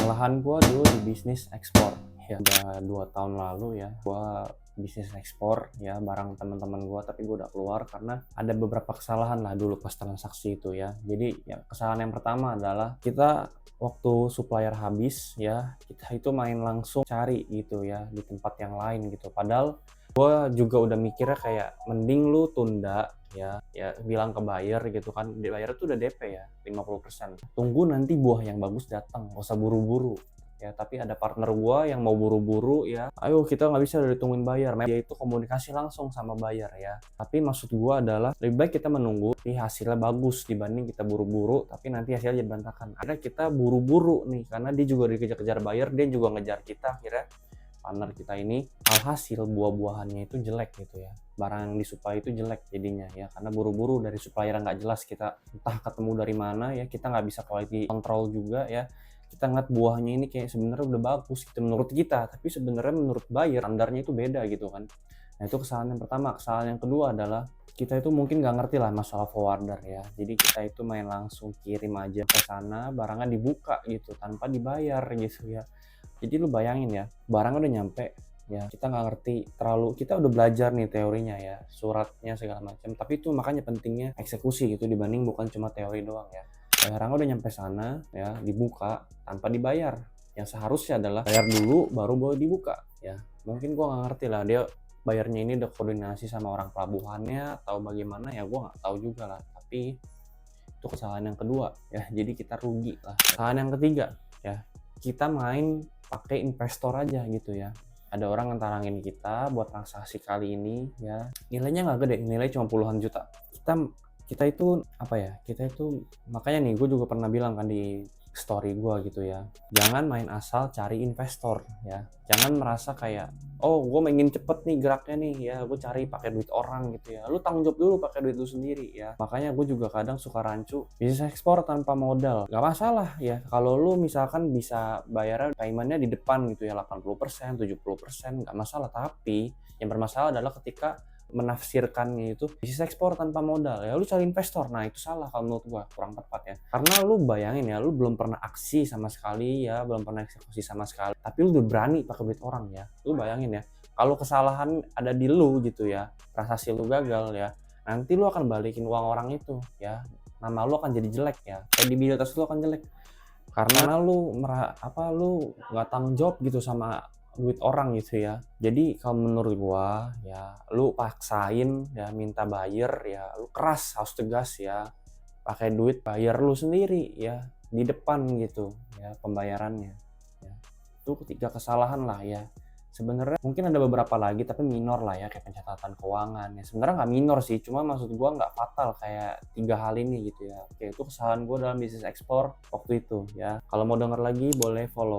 Kesalahan gue dulu di bisnis ekspor ya, udah 2 tahun lalu ya gue bisnis ekspor ya barang teman-teman gue, tapi gue udah keluar karena ada beberapa kesalahan lah dulu pas transaksi itu ya. Jadi ya, kesalahan yang pertama adalah kita waktu supplier habis ya, kita itu main langsung cari gitu ya di tempat yang lain gitu, padahal gue juga udah mikirnya kayak mending lu tunda ya bilang ke buyer gitu kan, di buyer tuh udah DP ya 50%, tunggu nanti buah yang bagus datang, gak usah buru-buru ya. Tapi ada partner gua yang mau buru-buru ya, ayo kita nggak bisa udah ditungguin buyer, dia itu komunikasi langsung sama buyer ya. Tapi maksud gua adalah lebih baik kita menunggu nih hasilnya bagus dibanding kita buru-buru tapi nanti hasilnya jadi berantakan. Akhirnya kita buru-buru nih karena dia juga dikejar-kejar buyer, dia juga ngejar kita, akhirnya partner kita ini alhasil buah-buahannya itu jelek gitu ya, barang yang disuplai itu jelek jadinya ya, karena buru-buru dari supplier nggak jelas, kita entah ketemu dari mana ya, kita nggak bisa quality control juga ya. Kita ngeliat buahnya ini kayak sebenarnya udah bagus gitu menurut kita, tapi sebenarnya menurut buyer standarnya itu beda gitu kan. Nah itu kesalahan yang pertama. Kesalahan yang kedua adalah kita itu mungkin nggak ngerti lah masalah forwarder ya, jadi kita itu main langsung kirim aja ke sana, barangnya dibuka gitu tanpa dibayar gitu ya. Jadi lu bayangin ya, barangnya udah nyampe ya, kita nggak ngerti terlalu, kita udah belajar nih teorinya ya, suratnya segala macam, tapi itu makanya pentingnya eksekusi gitu dibanding bukan cuma teori doang ya. Barangnya udah nyampe sana ya, dibuka tanpa dibayar, yang seharusnya adalah bayar dulu baru boleh dibuka ya. Mungkin gua nggak ngerti lah, dia bayarnya ini udah koordinasi sama orang pelabuhannya atau bagaimana ya, gua nggak tahu juga lah. Tapi itu kesalahan yang kedua ya, jadi kita rugi lah. Kesalahan yang ketiga ya, kita main pakai investor aja gitu ya. Ada orang ngentarangin kita buat transaksi kali ini ya, nilainya nggak gede, nilai cuma puluhan juta. Kita itu apa ya, kita itu makanya nih gue juga pernah bilang kan di story gue gitu ya, jangan main asal cari investor ya. Jangan merasa kayak, oh gue ingin cepet nih geraknya nih ya, gue cari pakai duit orang gitu ya. Lu tanggung jawab dulu pakai duit lu sendiri ya. Makanya gue juga kadang suka rancu bisnis ekspor tanpa modal, gak masalah ya kalau lu misalkan bisa bayarnya paymentnya di depan gitu ya, 80%, 70%, gak masalah. Tapi yang bermasalah adalah ketika menafsirkannya itu bisnis ekspor tanpa modal ya, lu cari investor. Nah itu salah kalau menurut gua, kurang tepat ya. Karena lu bayangin ya, lu belum pernah aksi sama sekali ya, belum pernah eksekusi sama sekali, tapi lu udah berani pakai duit orang ya. Lu bayangin ya, kalau kesalahan ada di lu gitu ya, transaksi lu gagal ya, nanti lu akan balikin uang orang itu ya, nama lu akan jadi jelek ya, kredibilitas lu akan jelek karena lu lu nggak tanggung jawab gitu sama duit orang gitu ya. Jadi kalau menurut gua ya, lu paksain ya, minta buyer ya, lu keras, harus tegas ya, pakai duit buyer lu sendiri ya, di depan gitu ya pembayarannya ya. Itu ketiga kesalahan lah ya. Sebenarnya mungkin ada beberapa lagi tapi minor lah ya, kayak pencatatan keuangan ya. Sebenarnya nggak minor sih, cuma maksud gua nggak fatal kayak 3 hal ini gitu ya. Oke, itu kesalahan gua dalam bisnis ekspor waktu itu ya. Kalau mau denger lagi boleh follow.